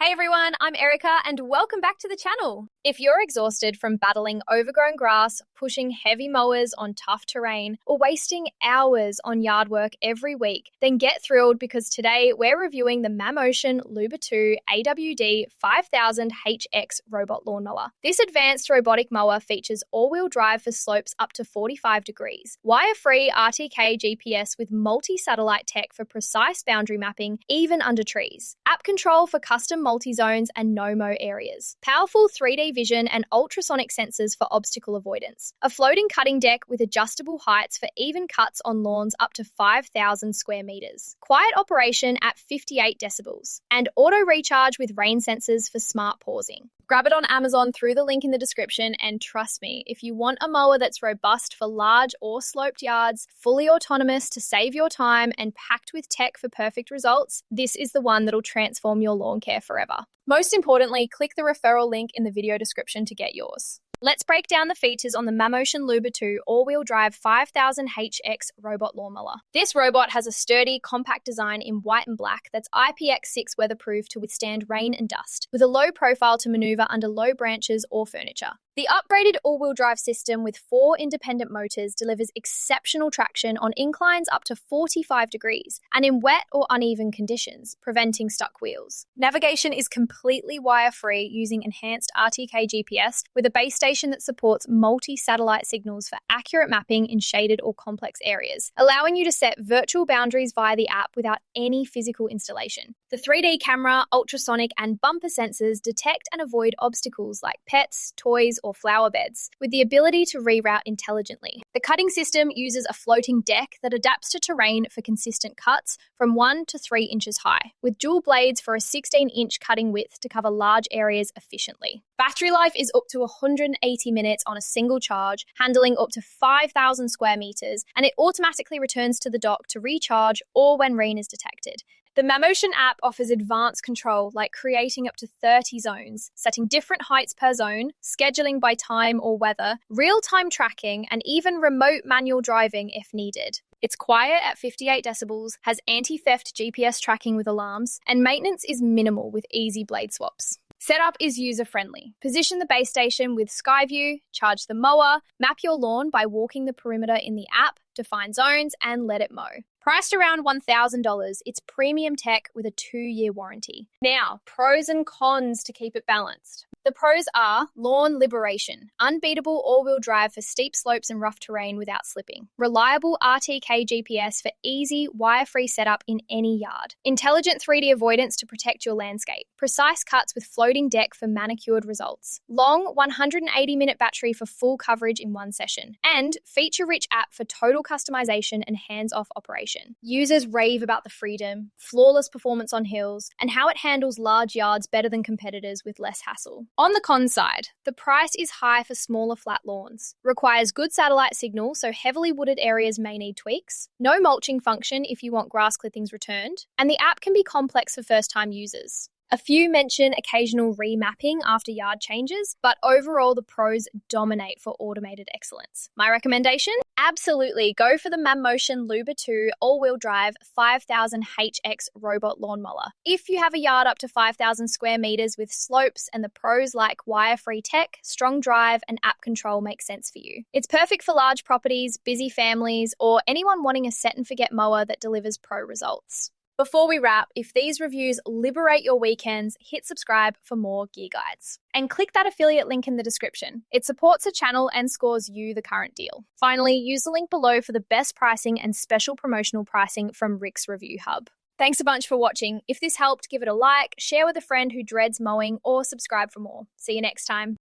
Hey everyone, I'm Erica and welcome back to the channel. If you're exhausted from battling overgrown grass, pushing heavy mowers on tough terrain, or wasting hours on yard work every week, then get thrilled because today we're reviewing the Mammotion LUBA 2 AWD 5000HX robot lawnmower. This advanced robotic mower features all-wheel drive for slopes up to 45 degrees, wire-free RTK GPS with multi-satellite tech for precise boundary mapping even under trees, app control for custom multi-zones and no-mow areas, powerful 3D vision and ultrasonic sensors for obstacle avoidance, a floating cutting deck with adjustable heights for even cuts on lawns up to 5,000 square meters, quiet operation at 58 decibels, and auto recharge with rain sensors for smart pausing. Grab it on Amazon through the link in the description, and trust me, if you want a mower that's robust for large or sloped yards, fully autonomous to save your time, and packed with tech for perfect results, this is the one that'll transform your lawn care forever. Most importantly, click the referral link in the video description to get yours. Let's break down the features on the Mammotion LUBA 2 all-wheel drive 5000HX robot lawnmower. This robot has a sturdy, compact design in white and black that's IPX6 weatherproof to withstand rain and dust, with a low profile to maneuver under low branches or furniture. The upgraded all-wheel drive system with 4 independent motors delivers exceptional traction on inclines up to 45 degrees and in wet or uneven conditions, preventing stuck wheels. Navigation is completely wire-free using enhanced RTK GPS with a base station that supports multi-satellite signals for accurate mapping in shaded or complex areas, allowing you to set virtual boundaries via the app without any physical installation. The 3D camera, ultrasonic, and bumper sensors detect and avoid obstacles like pets, toys, or flower beds, with the ability to reroute intelligently. The cutting system uses a floating deck that adapts to terrain for consistent cuts from 1 to 3 inches high, with dual blades for a 16-inch cutting width to cover large areas efficiently. Battery life is up to 180 minutes on a single charge, handling up to 5,000 square meters, and it automatically returns to the dock to recharge or when rain is detected. The Mammotion app offers advanced control like creating up to 30 zones, setting different heights per zone, scheduling by time or weather, real-time tracking, and even remote manual driving if needed. It's quiet at 58 decibels, has anti-theft GPS tracking with alarms, and maintenance is minimal with easy blade swaps. Setup is user-friendly. Position the base station with sky view, charge the mower, map your lawn by walking the perimeter in the app, define zones, and let it mow. Priced around $1,000, it's premium tech with a 2-year warranty. Now, pros and cons to keep it balanced. The pros are lawn liberation, unbeatable all-wheel drive for steep slopes and rough terrain without slipping, reliable RTK GPS for easy, wire-free setup in any yard, intelligent 3D avoidance to protect your landscape, precise cuts with floating deck for manicured results, long 180-minute battery for full coverage in one session, and feature-rich app for total customization and hands-off operation. Users rave about the freedom, flawless performance on hills, and how it handles large yards better than competitors with less hassle. On the con side, the price is high for smaller flat lawns, requires good satellite signal so heavily wooded areas may need tweaks, no mulching function if you want grass clippings returned, and the app can be complex for first-time users. A few mention occasional remapping after yard changes, but overall the pros dominate for automated excellence. My recommendation? Absolutely, go for the Mammotion LUBA 2 all-wheel drive 5000HX robot lawnmower. If you have a yard up to 5,000 square meters with slopes and the pros like wire-free tech, strong drive, and app control make sense for you. It's perfect for large properties, busy families, or anyone wanting a set-and-forget mower that delivers pro results. Before we wrap, if these reviews liberate your weekends, hit subscribe for more gear guides. And click that affiliate link in the description. It supports the channel and scores you the current deal. Finally, use the link below for the best pricing and special promotional pricing from Rick's Review Hub. Thanks a bunch for watching. If this helped, give it a like, share with a friend who dreads mowing, or subscribe for more. See you next time.